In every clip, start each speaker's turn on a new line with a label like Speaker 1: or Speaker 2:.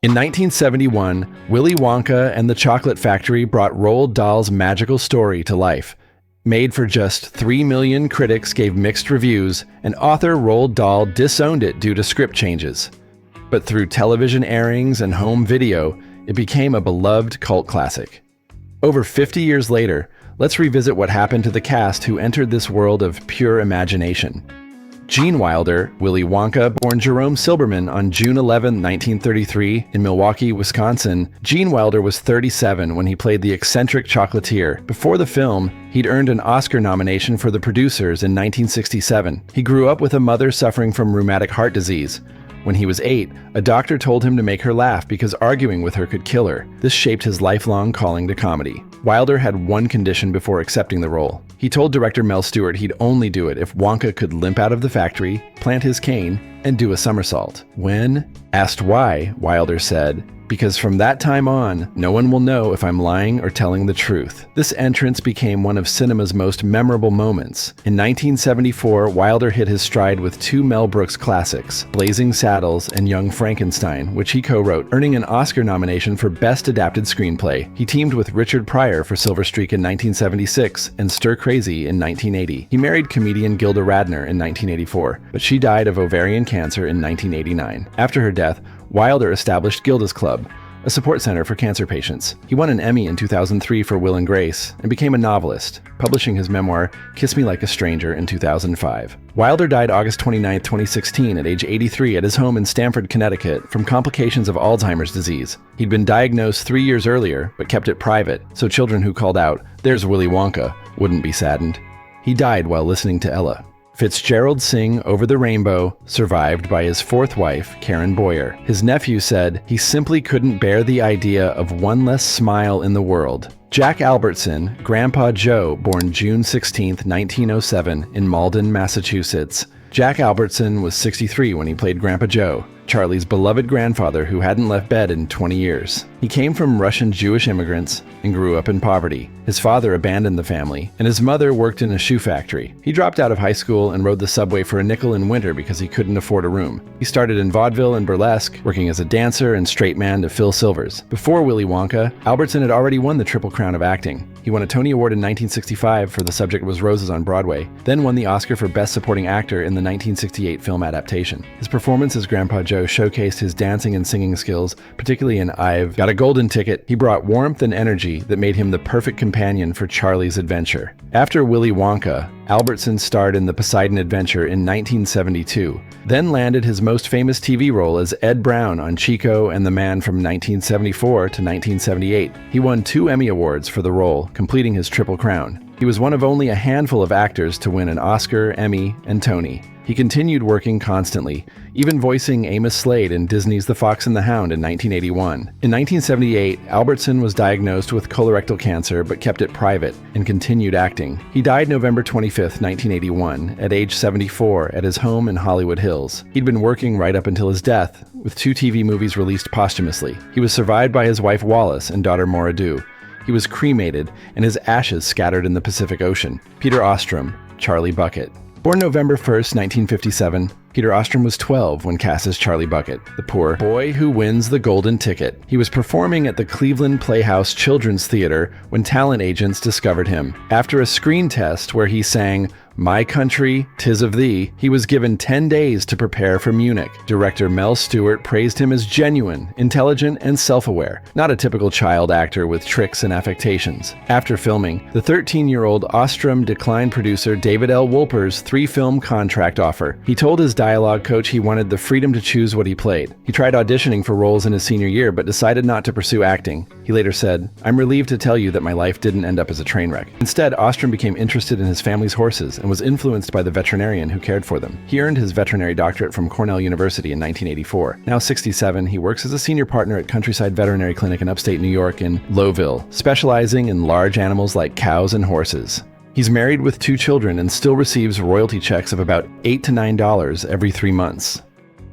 Speaker 1: In 1971, Willy Wonka and the Chocolate Factory brought Roald Dahl's magical story to life. Made for just 3 million, critics gave mixed reviews, and author Roald Dahl disowned it due to script changes. But through television airings and home video, it became a beloved cult classic. Over 50 years later, let's revisit what happened to the cast who entered this world of pure imagination. Gene Wilder, Willy Wonka, born Jerome Silberman on June 11, 1933, in Milwaukee, Wisconsin. Gene Wilder was 37 when he played the eccentric chocolatier. Before the film, he'd earned an Oscar nomination for The Producers in 1967. He grew up with a mother suffering from rheumatic heart disease. When he was 8, a doctor told him to make her laugh because arguing with her could kill her. This shaped his lifelong calling to comedy. Wilder had one condition before accepting the role. He told director Mel Stewart he'd only do it if Wonka could limp out of the factory, plant his cane, and do a somersault. When asked why, Wilder said, "Because from that time on, no one will know if I'm lying or telling the truth." This entrance became one of cinema's most memorable moments. In 1974, Wilder hit his stride with 2 Mel Brooks classics, Blazing Saddles and Young Frankenstein, which he co-wrote, earning an Oscar nomination for Best Adapted Screenplay. He teamed with Richard Pryor for Silver Streak in 1976 and Stir Crazy in 1980. He married comedian Gilda Radner in 1984, but she died of ovarian cancer in 1989. After her death, Wilder established Gilda's Club, a support center for cancer patients. He won an Emmy in 2003 for Will and Grace and became a novelist, publishing his memoir Kiss Me Like a Stranger in 2005. Wilder died August 29, 2016 at age 83 at his home in Stamford, Connecticut from complications of Alzheimer's disease. He'd been diagnosed 3 years earlier, but kept it private, so children who called out, "There's Willy Wonka," wouldn't be saddened. He died while listening to Ella. Fitzgerald Sing Over the Rainbow, survived by his 4th wife, Karen Boyer. His nephew said he simply couldn't bear the idea of one less smile in the world. Jack Albertson, Grandpa Joe, born June 16, 1907, in Malden, Massachusetts. Jack Albertson was 63 when he played Grandpa Joe, Charlie's beloved grandfather who hadn't left bed in 20 years. He came from Russian Jewish immigrants and grew up in poverty. His father abandoned the family, and his mother worked in a shoe factory. He dropped out of high school and rode the subway for a nickel in winter because he couldn't afford a room. He started in vaudeville and burlesque, working as a dancer and straight man to Phil Silvers. Before Willy Wonka, Albertson had already won the Triple Crown of acting. He won a Tony Award in 1965 for The Subject Was Roses on Broadway, then won the Oscar for Best Supporting Actor in the 1968 film adaptation. His performance as Grandpa Joe showcased his dancing and singing skills, particularly in I've Got a Golden Ticket. He brought warmth and energy that made him the perfect companion for Charlie's adventure. After Willy Wonka, Albertson starred in The Poseidon Adventure in 1972, then landed his most famous TV role as Ed Brown on Chico and the Man from 1974 to 1978. He won 2 Emmy Awards for the role, completing his Triple Crown. He was one of only a handful of actors to win an Oscar, Emmy, and Tony. He continued working constantly, even voicing Amos Slade in Disney's The Fox and the Hound in 1981. In 1978, Albertson was diagnosed with colorectal cancer but kept it private and continued acting. He died November 25, 1981, at age 74 at his home in Hollywood Hills. He'd been working right up until his death, with 2 TV movies released posthumously. He was survived by his wife Wallace and daughter Moradu. He was cremated and his ashes scattered in the Pacific Ocean. Peter Ostrum, Charlie Bucket. Born November 1st, 1957, Peter Ostrum was 12 when cast as Charlie Bucket, the poor boy who wins the golden ticket. He was performing at the Cleveland Playhouse Children's Theater when talent agents discovered him. After a screen test where he sang "My Country, 'Tis of Thee," he was given 10 days to prepare for Munich. Director Mel Stewart praised him as genuine, intelligent, and self-aware, not a typical child actor with tricks and affectations. After filming, the 13-year-old Ostrum declined producer David L. Wolper's 3-film contract offer. He told his dialogue coach he wanted the freedom to choose what he played. He tried auditioning for roles in his senior year but decided not to pursue acting. He later said, "I'm relieved to tell you that my life didn't end up as a train wreck." Instead, Ostrum became interested in his family's horses and was influenced by the veterinarian who cared for them. He earned his veterinary doctorate from Cornell University in 1984. Now 67, he works as a senior partner at Countryside Veterinary Clinic in upstate New York in Lowville, specializing in large animals like cows and horses. He's married with 2 children and still receives royalty checks of about $8 to $9 every 3 months.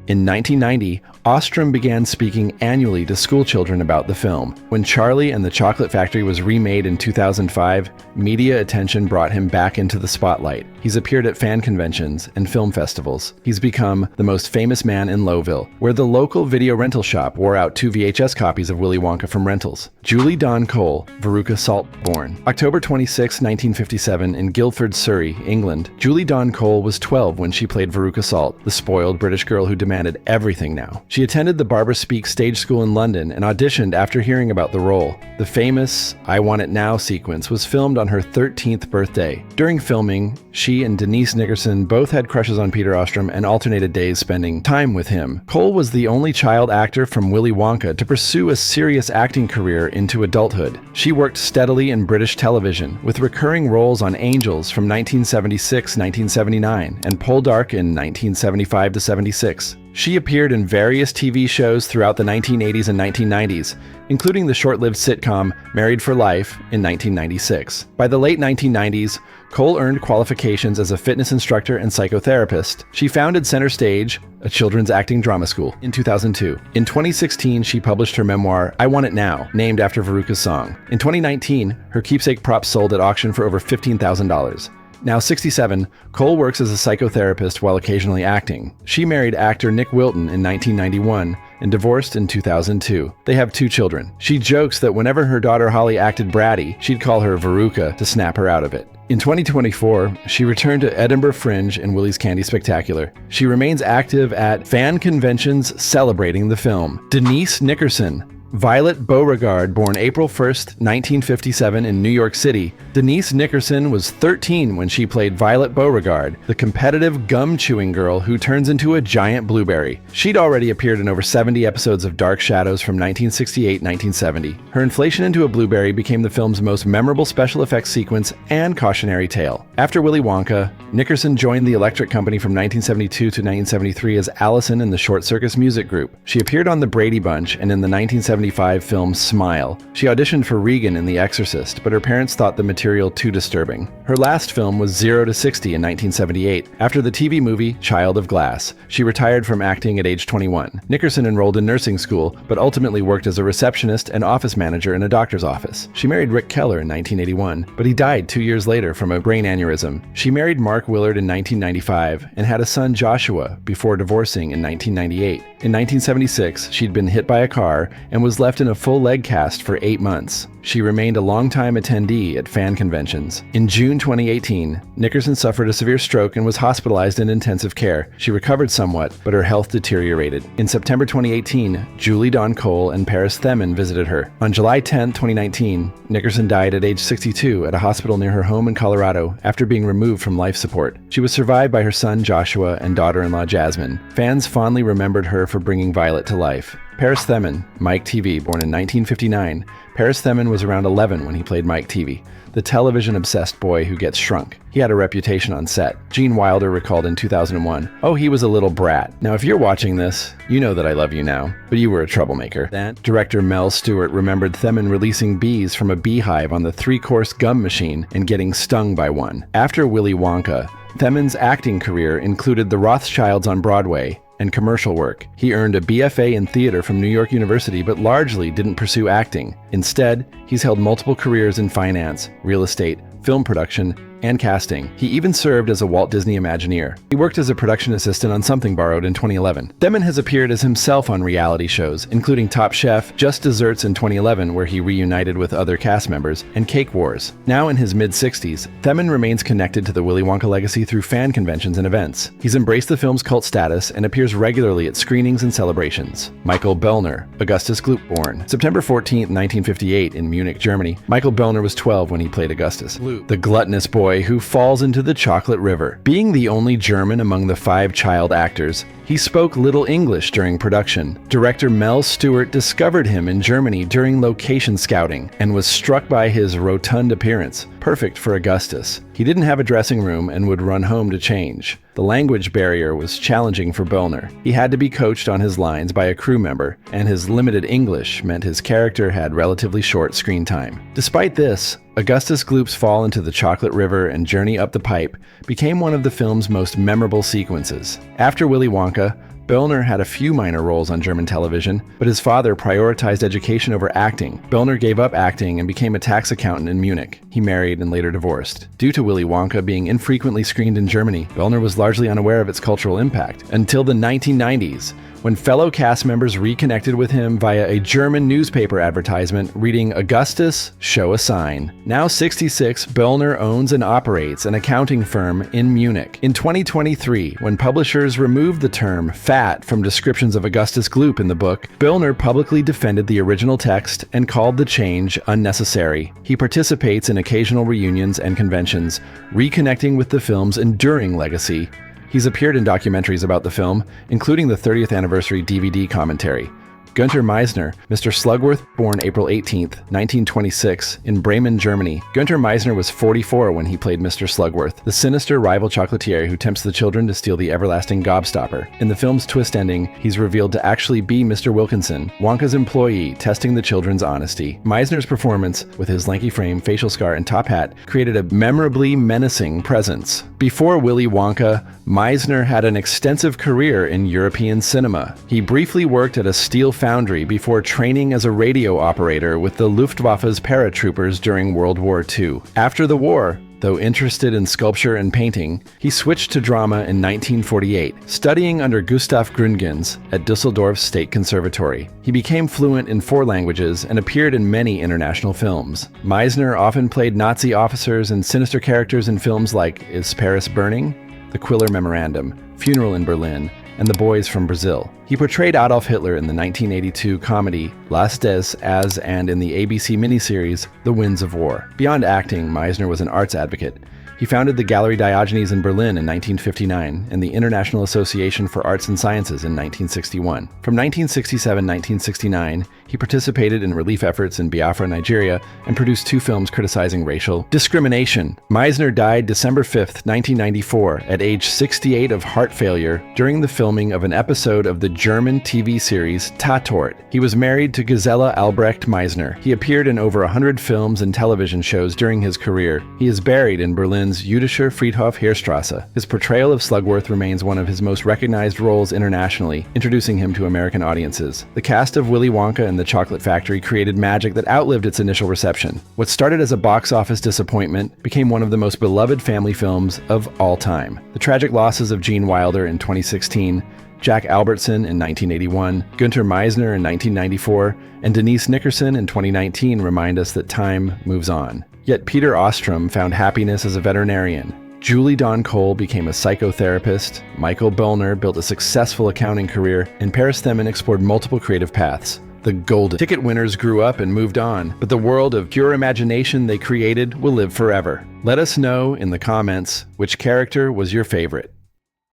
Speaker 1: In 1990, Ostrum began speaking annually to schoolchildren about the film. When Charlie and the Chocolate Factory was remade in 2005, media attention brought him back into the spotlight. He's appeared at fan conventions and film festivals. He's become the most famous man in Lowville, where the local video rental shop wore out 2 VHS copies of Willy Wonka from rentals. Julie Dawn Cole, Veruca Salt born. October 26, 1957, in Guildford, Surrey, England. Julie Dawn Cole was 12 when she played Veruca Salt, the spoiled British girl who demanded everything now. She attended the Barbara Speake stage school in London and auditioned after hearing about the role. The famous "I Want It Now" sequence was filmed on her 13th birthday. During filming, she and Denise Nickerson both had crushes on Peter Ostrum and alternated days spending time with him. Cole was the only child actor from Willy Wonka to pursue a serious acting career into adulthood. She worked steadily in British television, with recurring roles on Angels from 1976-1979 and Poldark in 1975-76. She appeared in various TV shows throughout the 1980s and 1990s, including the short-lived sitcom Married for Life in 1996. By the late 1990s, Cole earned qualifications as a fitness instructor and psychotherapist. She founded Center Stage, a children's acting drama school, in 2002. In 2016, she published her memoir, I Want It Now, named after Veruca's song. In 2019, her keepsake props sold at auction for over $15,000. Now 67, Cole works as a psychotherapist while occasionally acting. She married actor Nick Wilton in 1991 and divorced in 2002. They have 2 children. She jokes that whenever her daughter Holly acted bratty, she'd call her Veruca to snap her out of it. In 2024, she returned to Edinburgh Fringe and Willie's Candy Spectacular. She remains active at fan conventions celebrating the film. Denise Nickerson, Violet Beauregard, born April 1st, 1957 in New York City. Denise Nickerson was 13 when she played Violet Beauregard, the competitive gum-chewing girl who turns into a giant blueberry. She'd already appeared in over 70 episodes of Dark Shadows from 1968-1970. Her inflation into a blueberry became the film's most memorable special effects sequence and cautionary tale. After Willy Wonka, Nickerson joined the Electric Company from 1972 to 1973 as Allison in the Short Circus Music Group. She appeared on The Brady Bunch and in the 1975 film Smile. She auditioned for Regan in The Exorcist, but her parents thought the material too disturbing. Her last film was 0 to 60 in 1978. After the TV movie Child of Glass, she retired from acting at age 21. Nickerson enrolled in nursing school, but ultimately worked as a receptionist and office manager in a doctor's office. She married Rick Keller in 1981, but he died 2 years later from a brain aneurysm. She married Mark Willard in 1995 and had a son Joshua before divorcing in 1998. In 1976, she'd been hit by a car and was left in a full leg cast for 8 months. She remained a longtime attendee at fan conventions. In June 2018, Nickerson suffered a severe stroke and was hospitalized in intensive care. She recovered somewhat, but her health deteriorated. In September 2018, Julie Dawn Cole and Paris Themmen visited her. On July 10, 2019, Nickerson died at age 62 at a hospital near her home in Colorado after being removed from life support. She was survived by her son Joshua and daughter-in-law Jasmine. Fans fondly remembered her for bringing Violet to life. Paris Themmen, Mike Teavee, born in 1959. Paris Themmen was around 11 when he played Mike Teavee, the television-obsessed boy who gets shrunk. He had a reputation on set. Gene Wilder recalled in 2001, "Oh, he was a little brat." Now, if you're watching this, you know that I love you now, but you were a troublemaker. Director Mel Stewart remembered Themmen releasing bees from a beehive on the 3-course gum machine and getting stung by one. After Willy Wonka, Themmen's acting career included The Rothschilds on Broadway and commercial work. He earned a BFA in theater from New York University, but largely didn't pursue acting. Instead, he's held multiple careers in finance, real estate, film production, and casting. He even served as a Walt Disney Imagineer. He worked as a production assistant on Something Borrowed in 2011. Themmen has appeared as himself on reality shows, including Top Chef, Just Desserts in 2011, where he reunited with other cast members, and Cake Wars. Now in his mid-60s, Themmen remains connected to the Willy Wonka legacy through fan conventions and events. He's embraced the film's cult status and appears regularly at screenings and celebrations. Michael Bollner, Augustus Gloop, born September 14, 1958 in Munich, Germany. Michael Bollner was 12 when he played Augustus, the gluttonous boy who falls into the chocolate river. Being the only German among the 5 child actors, he spoke little English during production. Director Mel Stewart discovered him in Germany during location scouting and was struck by his rotund appearance, perfect for Augustus. He didn't have a dressing room and would run home to change. The language barrier was challenging for Bollner. He had to be coached on his lines by a crew member, and his limited English meant his character had relatively short screen time. Despite this, Augustus Gloop's fall into the chocolate river and journey up the pipe became one of the film's most memorable sequences. After Willy Wonka, Bollner had a few minor roles on German television, but his father prioritized education over acting. Bollner gave up acting and became a tax accountant in Munich. He married and later divorced. Due to Willy Wonka being infrequently screened in Germany, Bollner was largely unaware of its cultural impact until the 1990s, when fellow cast members reconnected with him via a German newspaper advertisement reading Augustus, show a sign. Now 66, Bollner owns and operates an accounting firm in Munich. In 2023, when publishers removed the term fat from descriptions of Augustus Gloop in the book, Bollner publicly defended the original text and called the change unnecessary. He participates in occasional reunions and conventions, reconnecting with the film's enduring legacy. He's appeared in documentaries about the film, including the 30th anniversary DVD commentary. Gunter Meisner, Mr. Slugworth, born April 18, 1926, in Bremen, Germany. Gunter Meisner was 44 when he played Mr. Slugworth, the sinister rival chocolatier who tempts the children to steal the everlasting gobstopper. In the film's twist ending, he's revealed to actually be Mr. Wilkinson, Wonka's employee, testing the children's honesty. Meisner's performance, with his lanky frame, facial scar, and top hat, created a memorably menacing presence. Before Willy Wonka, Meisner had an extensive career in European cinema. He briefly worked at a steel foundry before training as a radio operator with the Luftwaffe's paratroopers during World War II. After the war, though interested in sculpture and painting, he switched to drama in 1948, studying under Gustav Gründgens at Düsseldorf's State Conservatory. He became fluent in 4 languages and appeared in many international films. Meisner often played Nazi officers and sinister characters in films like Is Paris Burning?, The Quiller Memorandum, Funeral in Berlin, and The Boys from Brazil. He portrayed Adolf Hitler in the 1982 comedy Las Des as and in the ABC miniseries The Winds of War. Beyond acting, Meisner was an arts advocate. He founded the Gallery Diogenes in Berlin in 1959 and the International Association for Arts and Sciences in 1961. From 1967-1969, he participated in relief efforts in Biafra, Nigeria, and produced 2 films criticizing racial discrimination. Meisner died December 5, 1994, at age 68 of heart failure during the filming of an episode of the German TV series Tatort. He was married to Gisela Albrecht Meisner. He appeared in over 100 films and television shows during his career. He is buried in Berlin's Jüdischer Friedhof Heerstraße. His portrayal of Slugworth remains one of his most recognized roles internationally, introducing him to American audiences. The cast of Willy Wonka and the Chocolate Factory created magic that outlived its initial reception. What started as a box office disappointment became one of the most beloved family films of all time. The tragic losses of Gene Wilder in 2016, Jack Albertson in 1981, Gunter Meisner in 1994, and Denise Nickerson in 2019 remind us that time moves on. Yet Peter Ostrum found happiness as a veterinarian. Julie Dawn Cole became a psychotherapist, Michael Bollner built a successful accounting career, and Paris Themmen explored multiple creative paths. The golden ticket winners grew up and moved on, but the world of pure imagination they created will live forever. Let us know in the comments which character was your favorite.